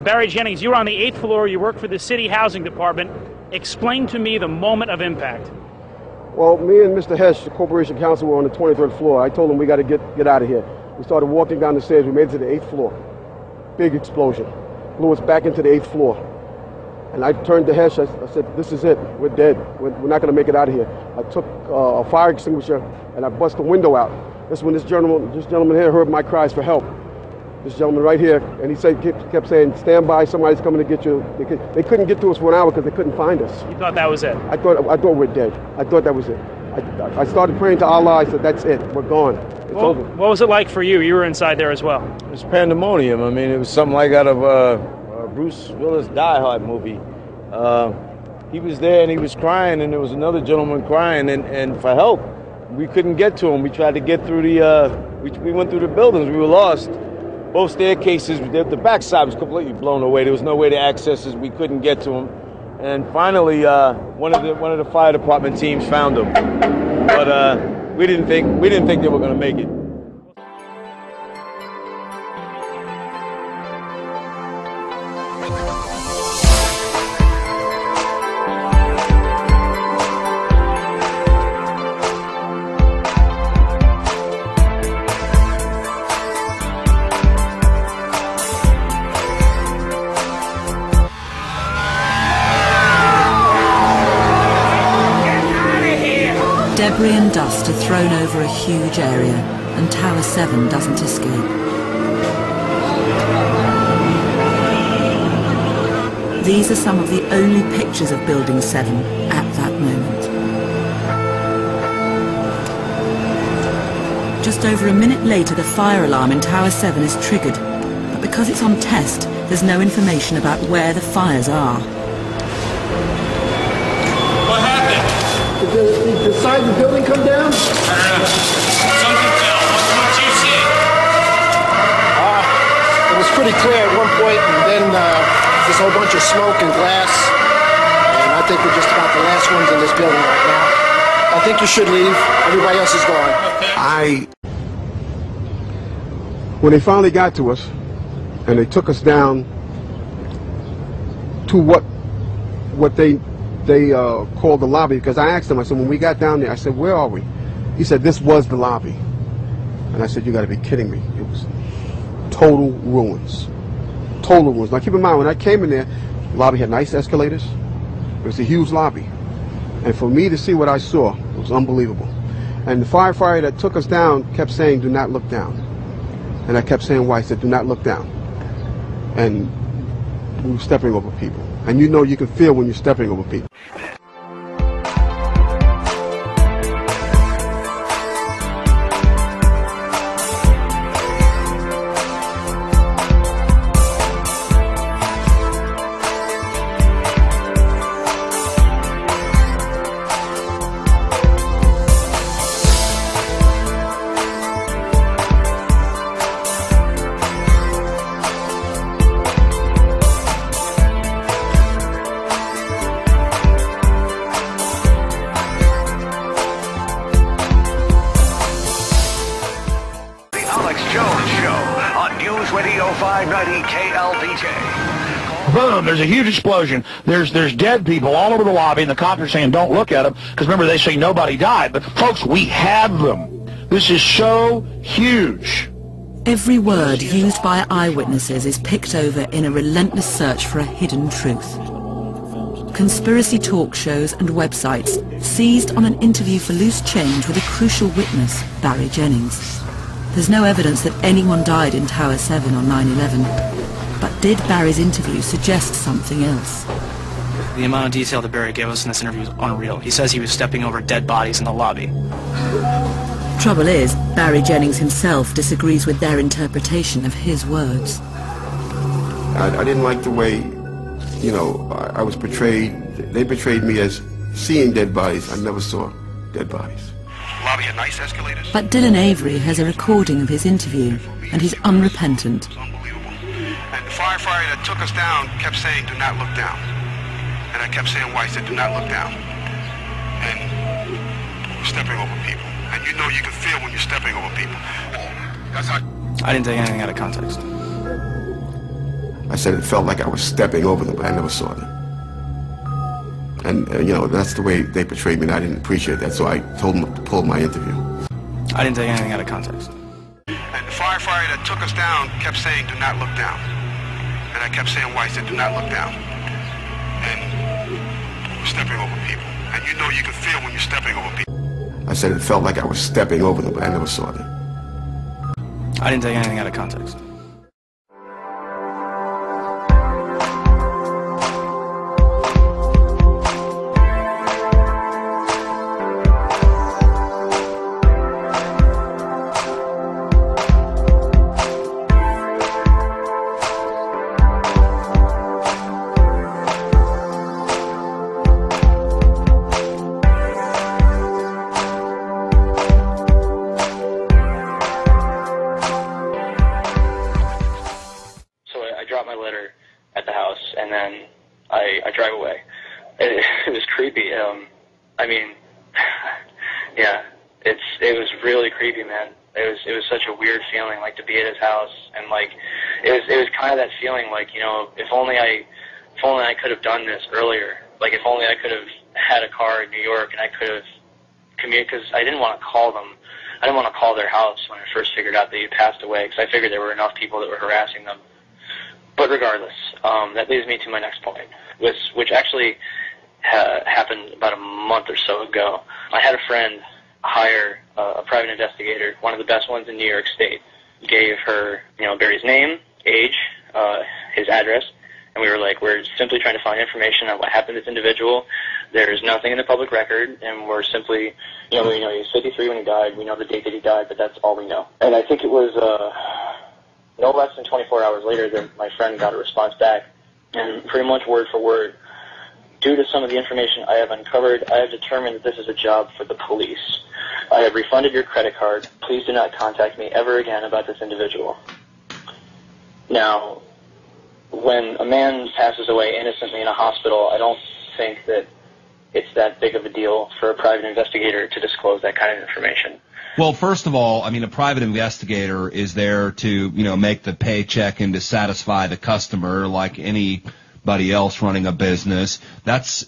Barry Jennings, you were on the 8th floor. You work for the city housing department. Explain to me the moment of impact. Well, me and Mr. Hesh, the corporation counsel, were on the 23rd floor. I told him we got to get out of here. We started walking down the stairs. We made it to the 8th floor. Big explosion. Blew us back into the 8th floor. And I turned to Hesh. I said, "This is it. We're dead. We're not going to make it out of here." I took a fire extinguisher and I bust the window out. That's when this gentleman here heard my cries for help. This gentleman right here, and he kept saying, "Stand by, somebody's coming to get you." They couldn't get to us for an hour because they couldn't find us. You thought that was it? I thought we're dead. I thought that was it. I started praying to Allah. I said, "That's it. We're gone. It's over." What was it like for you? You were inside there as well. It was pandemonium. I mean, it was something like out of Bruce Willis' Die Hard movie. He was there and he was crying, and there was another gentleman crying, and for help. We couldn't get to him. We tried to get through we went through the buildings. We were lost. Both staircases, the backside was completely blown away. There was no way to access us. We couldn't get to him. And finally, one of the fire department teams found him. But we didn't think they were going to make it. Debris and dust are thrown over a huge area, and Tower 7 doesn't escape. These are some of the only pictures of Building 7 at that moment. Just over a minute later, the fire alarm in Tower 7 is triggered, but because it's on test, there's no information about where the fires are. Did the side of the building come down? I don't know. Something fell. What did you see? It was pretty clear at one point, and then there's a whole bunch of smoke and glass. And I think we're just about the last ones in this building right now. I think you should leave. Everybody else is gone. Okay. When they finally got to us, and they took us down to what they called the lobby, because I asked them, I said, when we got down there, I said, "Where are we?" He said, "This was the lobby." And I said, "You got to be kidding me." It was total ruins. Total ruins. Now keep in mind, when I came in there, the lobby had nice escalators. It was a huge lobby. And for me to see what I saw, it was unbelievable. And the firefighter that took us down kept saying, "Do not look down." And I kept saying, "Why?" He said, "Do not look down." And we were stepping over people. And you know, you can feel when you're stepping over people. Boom, there's a huge explosion. There's dead people all over the lobby, and the cops are saying don't look at them, because remember, they say nobody died. But folks, we have them. This is so huge. Every word used by eyewitnesses is picked over in a relentless search for a hidden truth. Conspiracy talk shows and websites seized on an interview for loose change with a crucial witness, Barry Jennings. There's no evidence that anyone died in Tower 7 on 9/11. But did Barry's interview suggest something else? The amount of detail that Barry gave us in this interview is unreal. He says he was stepping over dead bodies in the lobby. Trouble is, Barry Jennings himself disagrees with their interpretation of his words. I didn't like the way, you know, I was portrayed. They portrayed me as seeing dead bodies. I never saw dead bodies. Lobby had nice escalators. But Dylan Avery has a recording of his interview, and he's unrepentant. And the firefighter that took us down kept saying, "Do not look down." And I kept saying, "Why?" He said, "Do not look down." And we're stepping over people. And you know you can feel when you're stepping over people. That's how... I didn't take anything out of context. I said it felt like I was stepping over them, but I never saw them. And, you know, that's the way they portrayed me, and I didn't appreciate that, so I told them to pull my interview. I didn't take anything out of context. And the firefighter that took us down kept saying, do not look down. And I kept saying, why? I said, do not look down. And we're stepping over people. And you know you can feel when you're stepping over people. I said it felt like I was stepping over them, but I never saw them. I didn't take anything out of context. My letter at the house, and then I drive away. It was creepy. I mean, yeah, it was really creepy, man. It was such a weird feeling, like, to be at his house, and like it was kind of that feeling, like, you know, if only I could have done this earlier. Like, if only I could have had a car in New York and I could have commuted, because I didn't want to call them. I didn't want to call their house when I first figured out that he passed away, because I figured there were enough people that were harassing them. But regardless, that leads me to my next point, which actually happened about a month or so ago. I had a friend hire a private investigator, one of the best ones in New York State. Gave her, you know, Barry's name, age, his address, and we were like, we're simply trying to find information on what happened to this individual. There's nothing in the public record, and we're simply, you know, we know he was 53 when he died. We know the date that he died, but that's all we know. And I think it was no less than 24 hours later that my friend got a response back, and pretty much word for word, due to some of the information I have uncovered, I have determined that this is a job for the police. I have refunded your credit card. Please do not contact me ever again about this individual. Now, when a man passes away innocently in a hospital, I don't think that it's that big of a deal for a private investigator to disclose that kind of information. Well, first of all, I mean, a private investigator is there to, you know, make the paycheck and to satisfy the customer like anybody else running a business. That's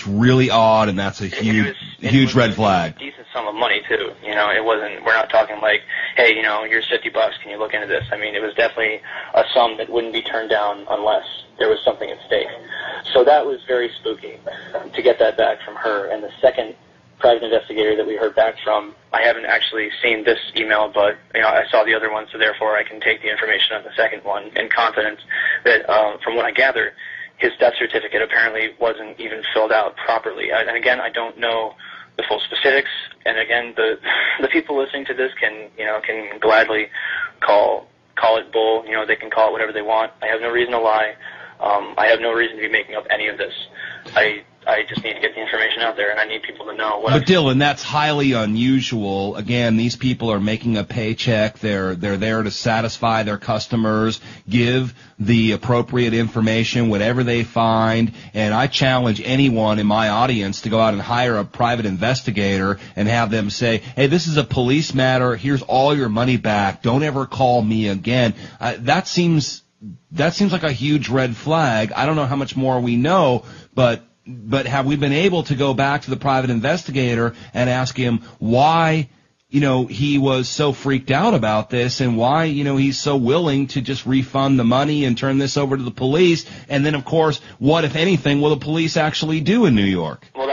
really odd, and that's a huge red flag. A decent sum of money too. You know, we're not talking like, hey, you know, here's $50. Can you look into this? I mean, it was definitely a sum that wouldn't be turned down unless there was something at stake. So that was very spooky to get that back from her. And the second private investigator that we heard back from, I haven't actually seen this email, but, you know, I saw the other one, so therefore I can take the information on the second one in confidence that, from what I gather, his death certificate apparently wasn't even filled out properly. And again, I don't know the full specifics. And again, the people listening to this can gladly call it bull. You know, they can call it whatever they want. I have no reason to lie. I have no reason to be making up any of this. I just need to get the information out there, and I need people to know what. But Dylan, that's highly unusual. Again, these people are making a paycheck. They're there to satisfy their customers, give the appropriate information, whatever they find. And I challenge anyone in my audience to go out and hire a private investigator and have them say, hey, this is a police matter. Here's all your money back. Don't ever call me again. That seems like a huge red flag. I don't know how much more we know, but have we been able to go back to the private investigator and ask him why, you know, he was so freaked out about this and why, you know, he's so willing to just refund the money and turn this over to the police? And then, of course, what, if anything, will the police actually do in New York? Well,